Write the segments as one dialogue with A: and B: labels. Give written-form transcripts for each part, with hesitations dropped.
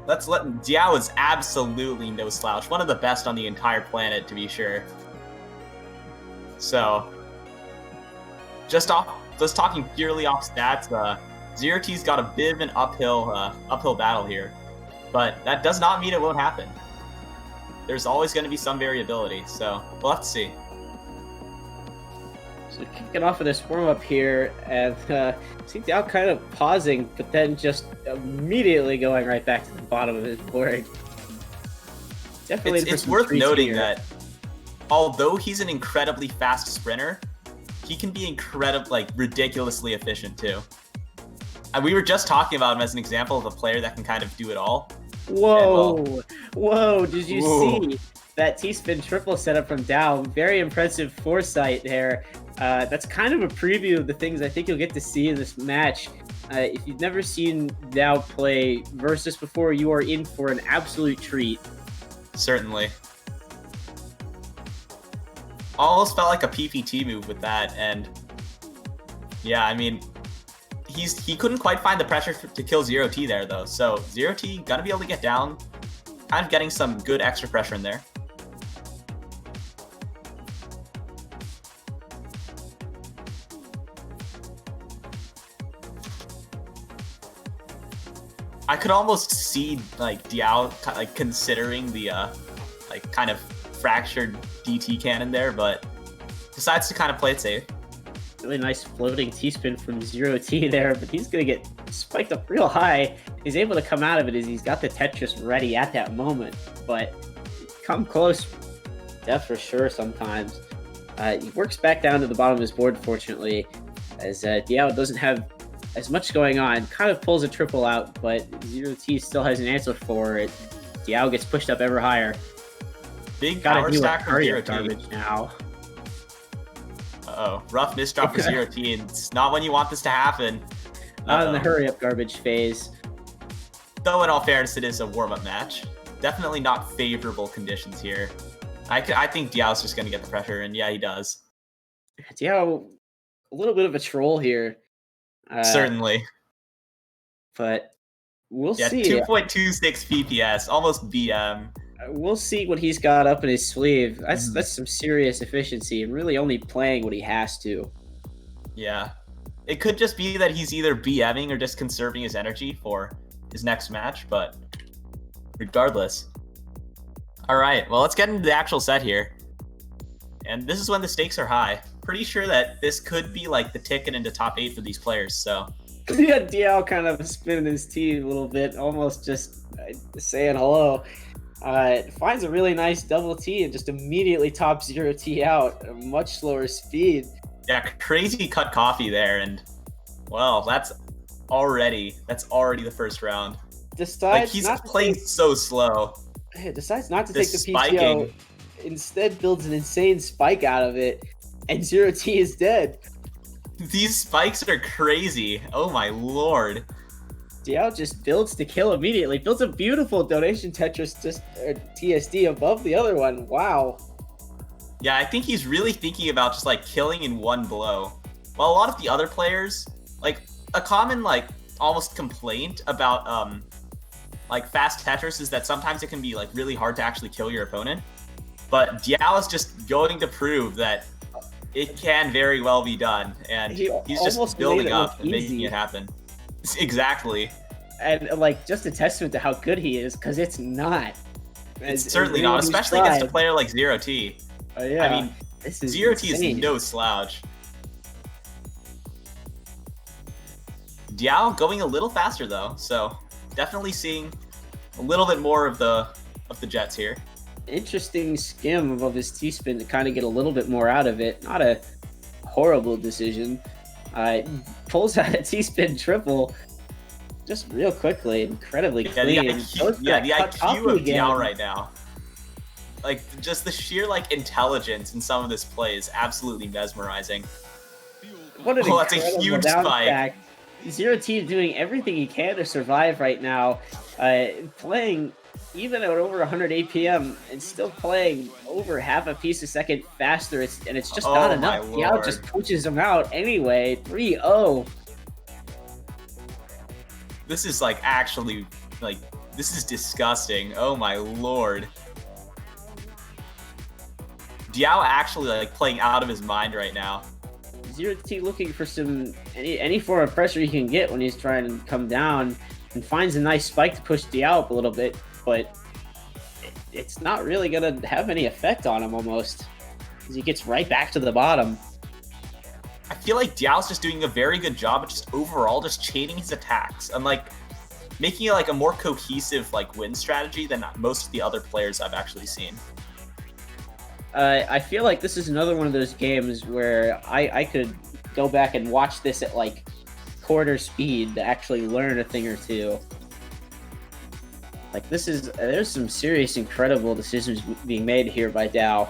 A: Diao is absolutely no slouch. One of the best on the entire planet, to be sure. So, just talking purely off stats, ZeroT's got a bit of an uphill battle here, but that does not mean it won't happen. There's always going to be some variability, so we'll have to see.
B: So kicking off of this warm-up here, and see Diao kind of pausing, but then just immediately going right back to the bottom of his board. Definitely,
A: it's worth noting that although he's an incredibly fast sprinter, he can be ridiculously efficient too. And we were just talking about him as an example of a player that can kind of do it all.
B: Whoa, whoa, did you see that T-spin triple setup from Diao? Very impressive foresight there. That's kind of a preview of the things I think you'll get to see in this match. If you've never seen Diao play Versus before, you are in for an absolute treat.
A: Certainly. Almost felt like a PPT move with that, and yeah, I mean, he couldn't quite find the pressure to kill ZeroT there though, so ZeroT gonna be able to get down, kind of getting some good extra pressure in there. I could almost see Diao considering the kind of fractured DT cannon there, but decides to kind of play it safe.
B: Really nice floating T-spin from ZeroT there, but he's going to get spiked up real high. He's able to come out of it as he's got the Tetris ready at that moment, but come close, death for sure sometimes. He works back down to the bottom of his board, fortunately, as Diao doesn't have as much going on. Kind of pulls a triple out, but ZeroT still has an answer for it. Diao gets pushed up ever higher.
A: Big power stack from ZeroT.
B: Garbage now.
A: Uh-oh, rough misdrop for ZeroT, and it's not when you want this to happen.
B: Not in the hurry-up garbage phase.
A: Though in all fairness, it is a warm-up match. Definitely not favorable conditions here. I think Diao's just going to get the pressure, and yeah, he does.
B: Diao, a little bit of a troll here.
A: Certainly.
B: But we'll see.
A: 2.26 PPS, almost BM.
B: We'll see what he's got up in his sleeve. That's some serious efficiency, and really only playing what he has to.
A: Yeah. It could just be that he's either BMing or just conserving his energy for his next match, but regardless. All right, well, let's get into the actual set here. And this is when the stakes are high. Pretty sure that this could be like the ticket into top 8 for these players, so.
B: Yeah, Diao kind of spinning his teeth a little bit, almost just saying hello. Finds a really nice double T and just immediately tops ZeroT out at a much slower speed.
A: Yeah, crazy cut coffee there, and well, that's already the first round.
B: Decides
A: he's playing so slow.
B: Decides not to take the PTO. Instead, builds an insane spike out of it, and ZeroT is dead.
A: These spikes are crazy. Oh my lord.
B: Diao just builds to kill immediately. Builds a beautiful donation Tetris TSD above the other one. Wow.
A: Yeah, I think he's really thinking about just killing in one blow. While a lot of the other players, a common almost complaint about fast Tetris is that sometimes it can be really hard to actually kill your opponent. But Diao is just going to prove that it can very well be done, and he's just building up and making it happen. Exactly.
B: And just a testament to how good he is, because it's not.
A: It's certainly not, especially against a player like ZeroT.
B: Yeah.
A: I mean, ZeroT is no slouch. Diao going a little faster though, so definitely seeing a little bit more of the jets here.
B: Interesting skim above his T-spin to kind of get a little bit more out of it. Not a horrible decision. Pulls out a T-spin triple just real quickly, incredibly clean.
A: The IQ of Diao right now. Just the sheer intelligence in some of this play is absolutely mesmerizing.
B: What an
A: that's a huge spike.
B: ZeroT doing everything he can to survive right now. Playing even at over 100 APM and still playing over half a piece a second faster, and it's just not enough. Diao just pushes him out anyway. 3-0.
A: This is actually Like, this is disgusting. Oh my lord. Diao actually like playing out of his mind right now.
B: ZeroT looking for some any form of pressure he can get when he's trying to come down, and finds a nice spike to push Diao up a little bit, but it's not really gonna have any effect on him almost, as he gets right back to the bottom.
A: I feel like Diao's just doing a very good job of just overall just chaining his attacks and like making it like a more cohesive like win strategy than most of the other players I've actually seen.
B: I feel like this is another one of those games where I could go back and watch this at like quarter speed to actually learn a thing or two. Like there's some serious, incredible decisions being made here by Diao.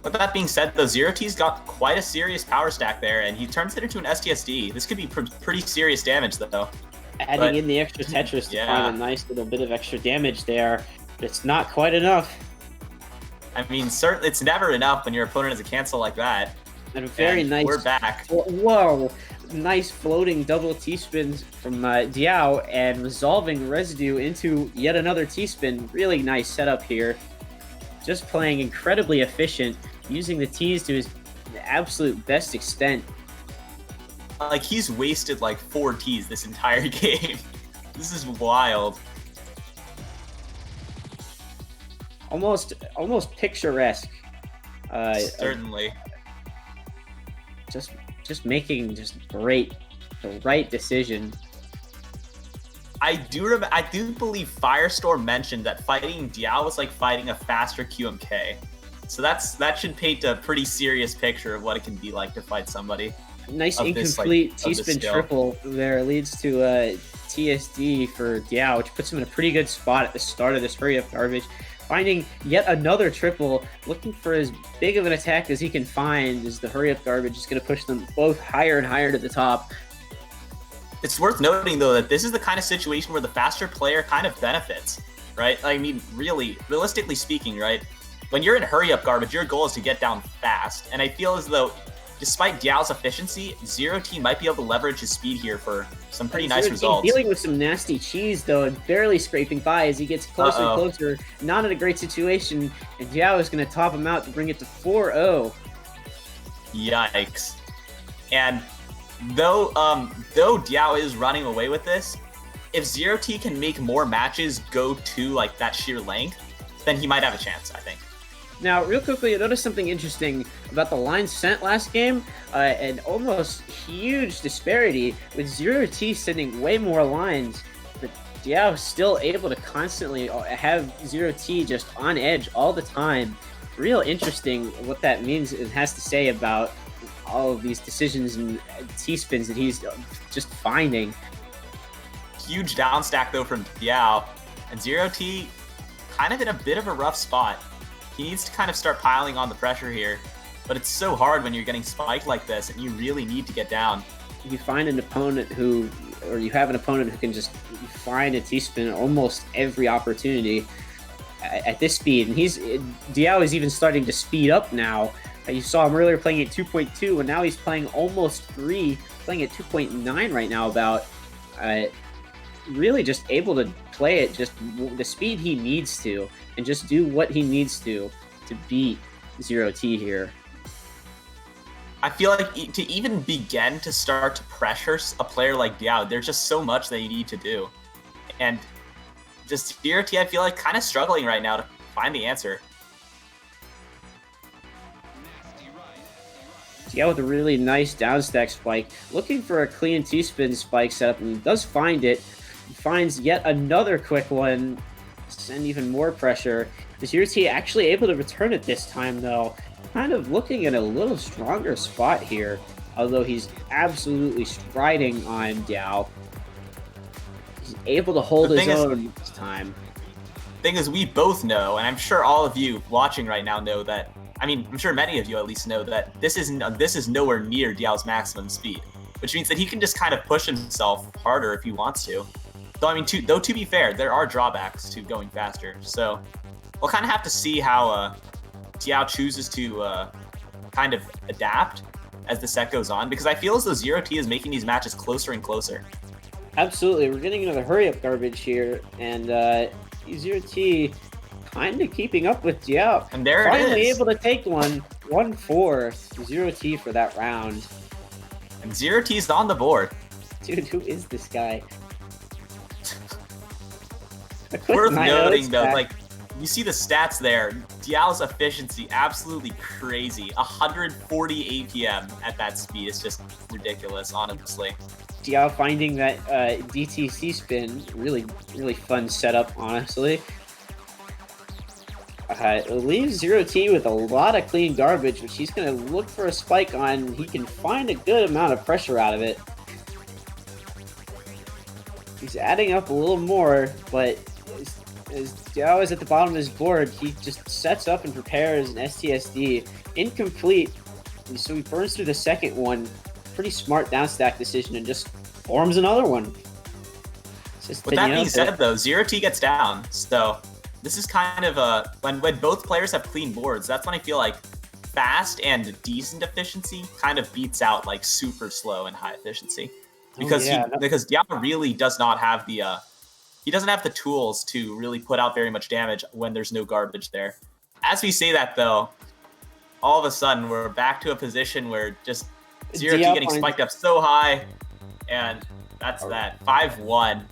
A: With that being said, though, ZeroT's got quite a serious power stack there, and he turns it into an STSD. This could be pretty serious damage, though.
B: Adding in the extra Tetris to find a nice little bit of extra damage there, but it's not quite enough.
A: I mean, certainly it's never enough when your opponent has a cancel like that.
B: And a very nice...
A: We're back.
B: Whoa! Nice floating double T-spins from Diao, and resolving residue into yet another T-spin. Really nice setup here. Just playing incredibly efficient, using the T's to his absolute best extent.
A: Like, he's wasted like 4 T's this entire game. This is wild.
B: Almost picturesque.
A: Certainly.
B: Just making the right decision.
A: I do believe Firestorm mentioned that fighting Diao was like fighting a faster QMK. So that should paint a pretty serious picture of what it can be like to fight somebody.
B: Nice incomplete T-spin triple there leads to TSD for Diao, which puts him in a pretty good spot at the start of this hurry-up garbage. Finding yet another triple, looking for as big of an attack as he can find, as the hurry-up garbage is going to push them both higher and higher to the top.
A: It's worth noting, though, that this is the kind of situation where the faster player kind of benefits, right? I mean, really, realistically speaking, right? When you're in hurry-up garbage, your goal is to get down fast. And I feel as though, despite Diao's efficiency, ZeroT might be able to leverage his speed here for some pretty nice results.
B: Dealing with some nasty cheese, though, and barely scraping by as he gets closer and closer. Not in a great situation, and Diao is going to top him out to bring it to 4-0.
A: Yikes. And though Diao is running away with this, if ZeroT can make more matches go to like that sheer length, then he might have a chance, I think.
B: Now, real quickly, I noticed something interesting about the lines sent last game, an almost huge disparity with ZeroT sending way more lines, but Diao still able to constantly have ZeroT just on edge all the time. Real interesting what that means and has to say about all of these decisions and T-spins that he's just finding.
A: Huge down stack, though, from Diao, and ZeroT kind of in a bit of a rough spot. He needs to kind of start piling on the pressure here, but it's so hard when you're getting spiked like this and you really need to get down.
B: You find an opponent who can just find a T-spin at almost every opportunity at this speed, and Diao is even starting to speed up now. You saw him earlier playing at 2.2, and now he's playing almost 3, playing at 2.9 right now about. Really just able to play it just the speed he needs to, and just do what he needs to beat ZeroT here.
A: I feel like to even begin to start to pressure a player like Diao, there's just so much that you need to do. And just ZeroT, I feel like, kind of struggling right now to find the answer.
B: Diao with a really nice downstack spike, looking for a clean T-spin spike setup, and he does find it. He finds yet another quick one, send even more pressure. Is ZeroT actually able to return it this time, though? Kind of looking at a little stronger spot here, although he's absolutely striding on Diao. He's able to hold his own this time.
A: Thing is, we both know, and I'm sure all of you watching right now know that, I mean, I'm sure many of you at least know that this is nowhere near Diao's maximum speed, which means that he can just kind of push himself harder if he wants to. Though, I mean, to be fair, there are drawbacks to going faster. So we'll kind of have to see how Diao chooses to kind of adapt. as the set goes on, because I feel as though ZeroT is making these matches closer and closer.
B: Absolutely. We're getting another hurry-up garbage here, and ZeroT kind of keeping up with Diao.
A: And there
B: finally
A: it is.
B: able to take one. 1-4 ZeroT for that round.
A: And ZeroT is on the board.
B: Dude, who is this guy?
A: Worth noting, though, like, you see the stats there. Diao's efficiency, absolutely crazy. 140 APM at that speed. It's just ridiculous, honestly.
B: Diao finding that DTC spin, really, really fun setup, honestly. It leaves ZeroT with a lot of clean garbage, which he's going to look for a spike on. He can find a good amount of pressure out of it. He's adding up a little more, but as Diao is at the bottom of his board, he just sets up and prepares an STSD. Incomplete, so he burns through the second one. Pretty smart downstack decision and just forms another one.
A: With that being said, though, ZeroT gets down, so this is kind of when both players have clean boards, that's when I feel like fast and decent efficiency kind of beats out like super slow and high efficiency. Because because Diao really does not have the he doesn't have the tools to really put out very much damage when there's no garbage there. As we say that, though, all of a sudden we're back to a position where just ZeroT getting spiked up so high, and that's that 5-1.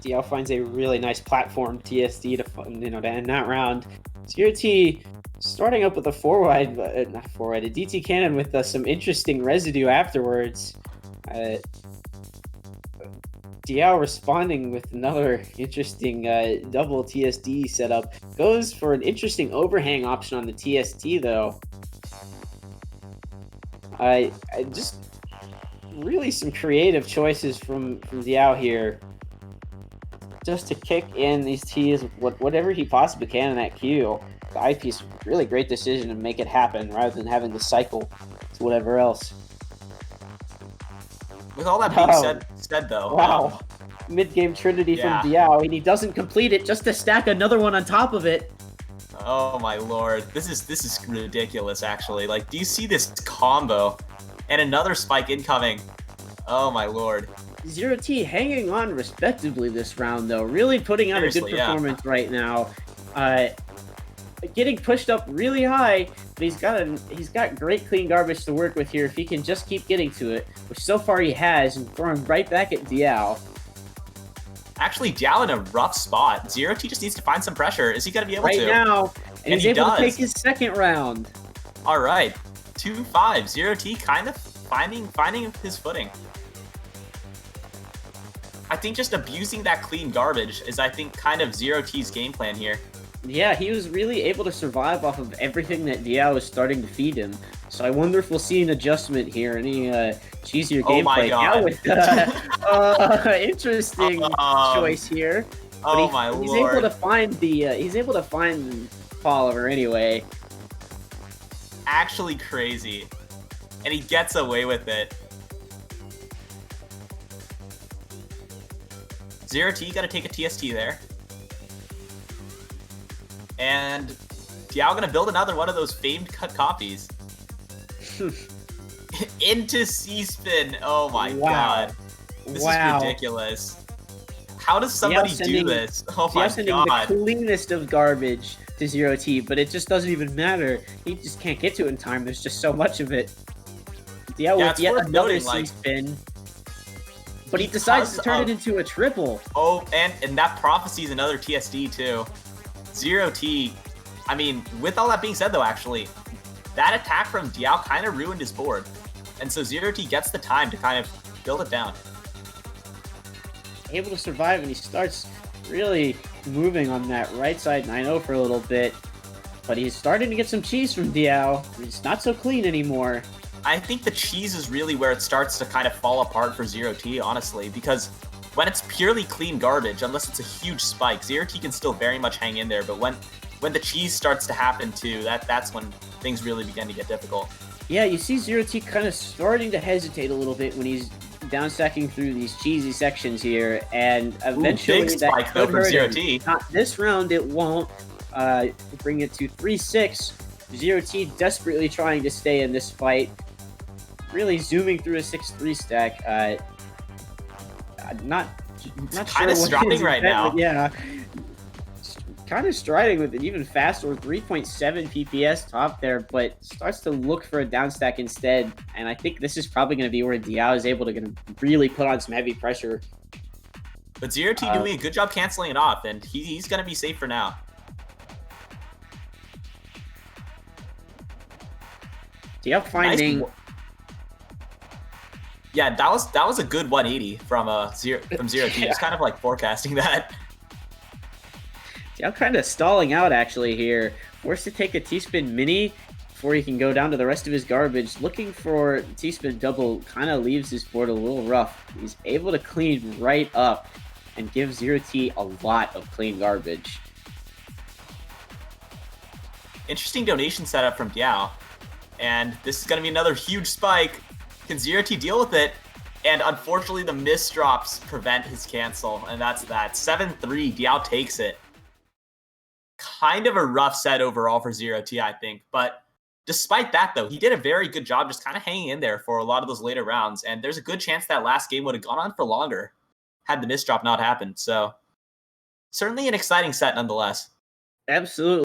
B: Diao finds a really nice platform TSD to end that round. ZeroT starting up with a a DT cannon with some interesting residue afterwards. Diao responding with another interesting double TSD setup. Goes for an interesting overhang option on the TST, though. I just really some creative choices from Diao here. Just to kick in these Ts, whatever he possibly can in that queue. The eyepiece, really great decision to make it happen rather than having to cycle to whatever else.
A: With all that being said though.
B: Wow. Mid-game Trinity from Diao, and he doesn't complete it just to stack another one on top of it.
A: Oh my lord. This is ridiculous, actually. Like, do you see this combo? And another spike incoming. Oh my lord.
B: ZeroT hanging on respectably this round, though. Really putting out a good performance right now. Getting pushed up really high, but he's got great clean garbage to work with here if he can just keep getting to it, which so far he has, and throwing right back at Diao.
A: Actually, Diao in a rough spot. ZeroT just needs to find some pressure. Is he going to be able to?
B: Right now, and he's able to take his second round.
A: All right, 2-5. ZeroT kind of finding his footing. I think just abusing that clean garbage is, I think, kind of ZeroT's game plan here.
B: Yeah, he was really able to survive off of everything that Diao is starting to feed him. So I wonder if we'll see an adjustment here, any cheesier gameplay.
A: God.
B: Yeah, with interesting choice here. But he's able to find the follower anyway.
A: Actually crazy, and he gets away with it. ZeroT got to take a TST there. And Diao gonna build another one of those famed cut copies. Into C-spin. Oh my god. This is ridiculous. How does somebody do this? Oh my god.
B: The cleanest of garbage to ZeroT, but it just doesn't even matter. He just can't get to it in time. There's just so much of it. Diao with yet another C-spin. But he decides to turn it into a triple.
A: Oh, and that prophecy is another TSD too. ZeroT, I mean, with all that being said though, actually, that attack from Diao kind of ruined his board. And so ZeroT gets the time to kind of build it down.
B: Able to survive, and he starts really moving on that right side 9-0 for a little bit. But he's starting to get some cheese from Diao. It's not so clean anymore.
A: I think the cheese is really where it starts to kind of fall apart for ZeroT, honestly, because when it's purely clean garbage, unless it's a huge spike, ZeroT can still very much hang in there. But when the cheese starts to happen too, that's when things really begin to get difficult.
B: Yeah, you see ZeroT kind of starting to hesitate a little bit when he's down stacking through these cheesy sections here, and eventually
A: big spike though from ZeroT.
B: Not this round, it won't. Bring it to 3-6. ZeroT desperately trying to stay in this fight. really zooming through a 6-3 stack. Not
A: Kind
B: sure
A: of
B: what
A: striding
B: his
A: right
B: intent,
A: now.
B: but yeah, kind of striding with an even faster 3.7 PPS top there, but starts to look for a down stack instead. And I think this is probably going to be where Diao is able to really put on some heavy pressure.
A: But ZeroT doing a good job canceling it off, and he's going to be safe for now.
B: Diao finding...
A: Nice. Yeah, that was a good 180 from ZeroT.
B: Yeah.
A: Just kind of like forecasting that.
B: Diao kind of stalling out actually here. Forced to take a T-spin mini before he can go down to the rest of his garbage. Looking for T-spin double kind of leaves his board a little rough. He's able to clean right up and give ZeroT a lot of clean garbage.
A: Interesting donation setup from Diao. And this is going to be another huge spike. Can ZeroT deal with it? And unfortunately, the miss drops prevent his cancel. And that's that. 7-3, Diao takes it. Kind of a rough set overall for ZeroT, I think. But despite that, though, he did a very good job just kind of hanging in there for a lot of those later rounds. And there's a good chance that last game would have gone on for longer had the miss drop not happened. So certainly an exciting set nonetheless.
B: Absolutely.